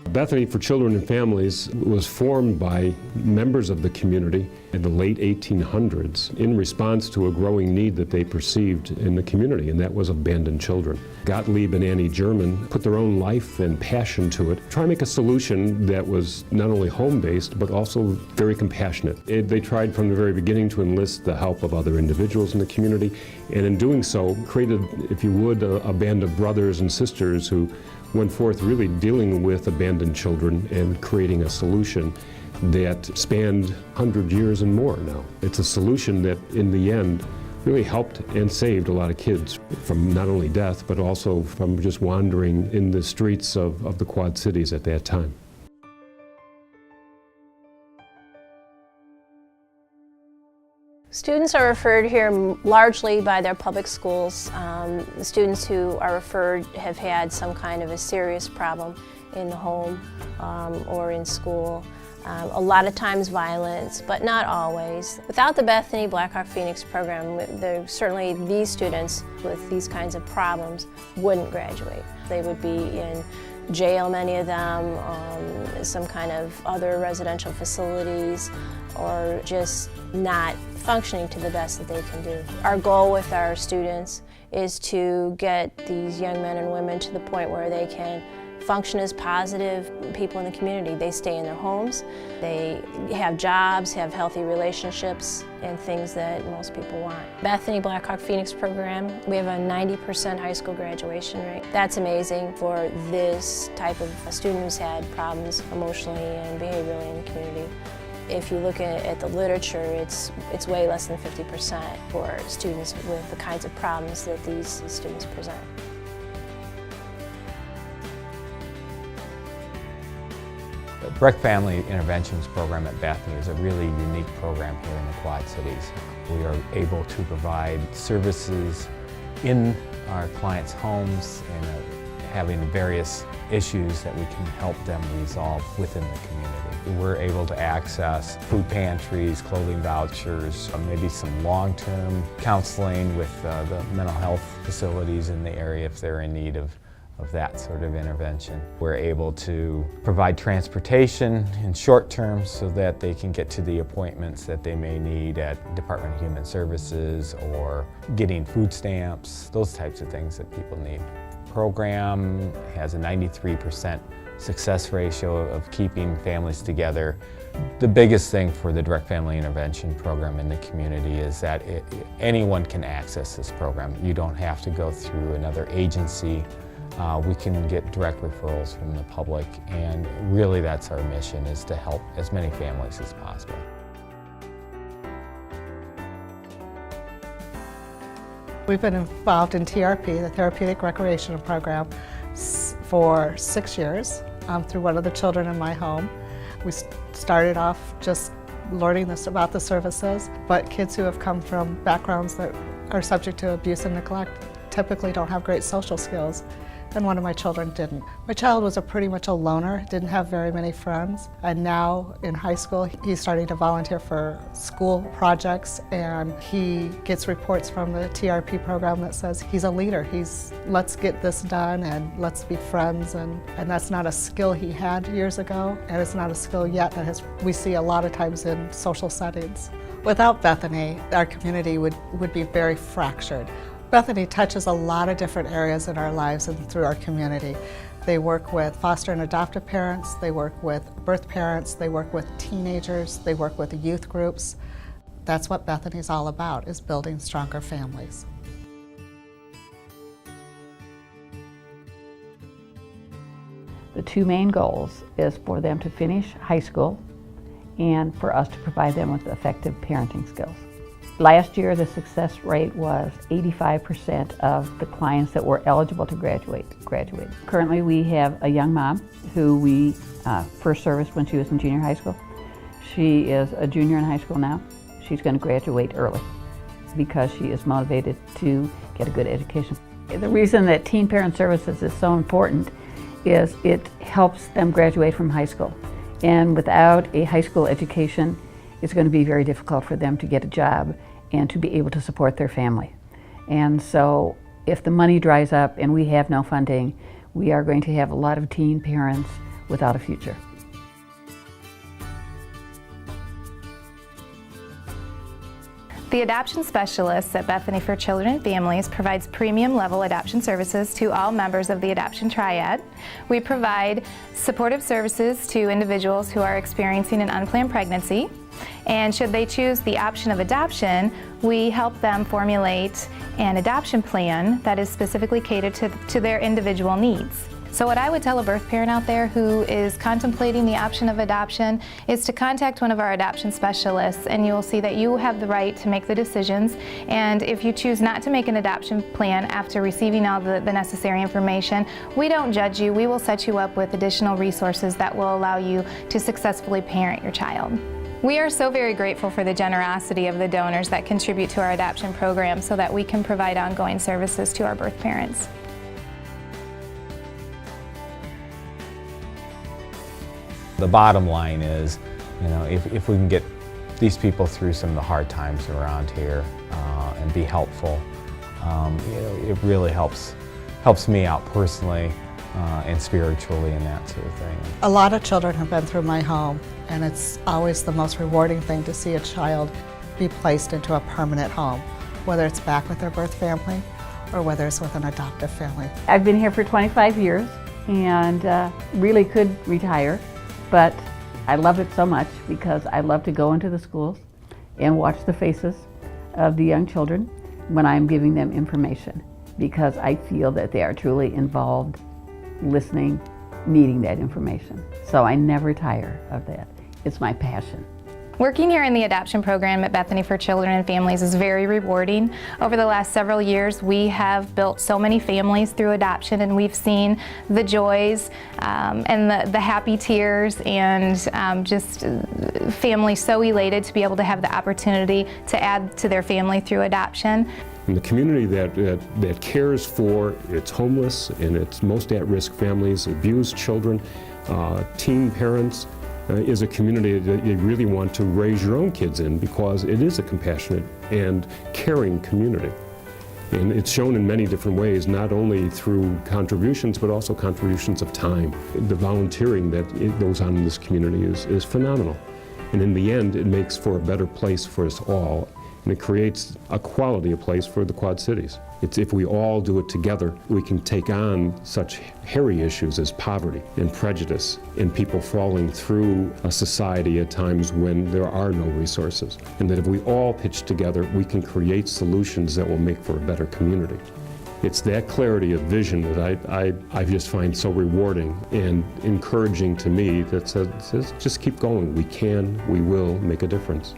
Bethany for Children and Families was formed by members of the community in the late 1800s in response to a growing need that they perceived in the community, and that was abandoned children. Gottlieb and Annie German put their own life and passion to it, try to make a solution that was not only home-based but also very compassionate. They tried from the very beginning to enlist the help of other individuals in the community, and in doing so created, if you would, a band of brothers and sisters who went forth really dealing with abandoned children and creating a solution that spanned 100 years and more now. It's a solution that in the end really helped and saved a lot of kids from not only death but also from just wandering in the streets of the Quad Cities at that time. Students are referred here largely by their public schools. The students who are referred have had some kind of a serious problem in the home or in school. A lot of times violence, but not always. Without the Bethany Blackhawk Phoenix program, certainly these students with these kinds of problems wouldn't graduate. They would be in jail, many of them, some kind of other residential facilities, or just not functioning to the best that they can do. Our goal with our students is to get these young men and women to the point where they can function as positive people in the community. They stay in their homes, they have jobs, have healthy relationships, and things that most people want. Bethany Blackhawk Phoenix program, we have a 90% high school graduation rate. That's amazing for this type of a student who's had problems emotionally and behaviorally in the community. If you look at the literature, it's way less than 50% for students with the kinds of problems that these students present. The Direct Family Interventions program at Bethany is a really unique program here in the Quad Cities. We are able to provide services in our clients' homes and having various issues that we can help them resolve within the community. We're able to access food pantries, clothing vouchers, maybe some long-term counseling with the mental health facilities in the area if they're in need of that sort of intervention. We're able to provide transportation in short term so that they can get to the appointments that they may need at Department of Human Services or getting food stamps, those types of things that people need. The program has a 93% success ratio of keeping families together. The biggest thing for the Direct Family Intervention program in the community is that anyone can access this program. You don't have to go through another agency. We can get direct referrals from the public, and really that's our mission, is to help as many families as possible. We've been involved in TRP, the Therapeutic Recreation Program, for 6 years through one of the children in my home. We started off just learning about the services, but kids who have come from backgrounds that are subject to abuse and neglect typically don't have great social skills, and one of my children didn't. My child was pretty much a loner, didn't have very many friends, and now in high school he's starting to volunteer for school projects, and he gets reports from the TRP program that says he's a leader. Let's get this done and let's be friends, and that's not a skill he had years ago, and it's not a skill yet that we see a lot of times in social settings. Without Bethany, our community would be very fractured. Bethany touches a lot of different areas in our lives and through our community. They work with foster and adoptive parents, they work with birth parents, they work with teenagers, they work with youth groups. That's what Bethany's all about, is building stronger families. The two main goals is for them to finish high school and for us to provide them with effective parenting skills. Last year, the success rate was 85% of the clients that were eligible to graduated. Currently, we have a young mom who we first serviced when she was in junior high school. She is a junior in high school now. She's going to graduate early because she is motivated to get a good education. The reason that Teen Parent Services is so important is it helps them graduate from high school. And without a high school education, it's going to be very difficult for them to get a job and to be able to support their family. And so if the money dries up and we have no funding, we are going to have a lot of teen parents without a future. The Adoption Specialists at Bethany for Children and Families provides premium level adoption services to all members of the adoption triad. We provide supportive services to individuals who are experiencing an unplanned pregnancy, and should they choose the option of adoption, we help them formulate an adoption plan that is specifically catered to their individual needs. So what I would tell a birth parent out there who is contemplating the option of adoption is to contact one of our adoption specialists, and you will see that you have the right to make the decisions. And if you choose not to make an adoption plan after receiving all the necessary information, we don't judge you. We will set you up with additional resources that will allow you to successfully parent your child. We are so very grateful for the generosity of the donors that contribute to our adoption program so that we can provide ongoing services to our birth parents. The bottom line is, if we can get these people through some of the hard times around here and be helpful, it really helps me out personally and spiritually and that sort of thing. A lot of children have been through my home, and it's always the most rewarding thing to see a child be placed into a permanent home, whether it's back with their birth family or whether it's with an adoptive family. I've been here for 25 years and really could retire, but I love it so much because I love to go into the schools and watch the faces of the young children when I'm giving them information, because I feel that they are truly involved, listening, needing that information. So I never tire of that. It's my passion. Working here in the adoption program at Bethany for Children and Families is very rewarding. Over the last several years, we have built so many families through adoption, and we've seen the joys and the happy tears, and just families so elated to be able to have the opportunity to add to their family through adoption. And the community that cares for its homeless and its most at-risk families, abused children, teen parents, is a community that you really want to raise your own kids in, because it is a compassionate and caring community. And it's shown in many different ways, not only through contributions, but also contributions of time. The volunteering that goes on in this community is phenomenal. And in the end, it makes for a better place for us all, and it creates a quality of place for the Quad Cities. It's if we all do it together, we can take on such hairy issues as poverty and prejudice and people falling through a society at times when there are no resources. And that if we all pitch together, we can create solutions that will make for a better community. It's that clarity of vision that I just find so rewarding and encouraging to me, that says just keep going. We can, we will make a difference.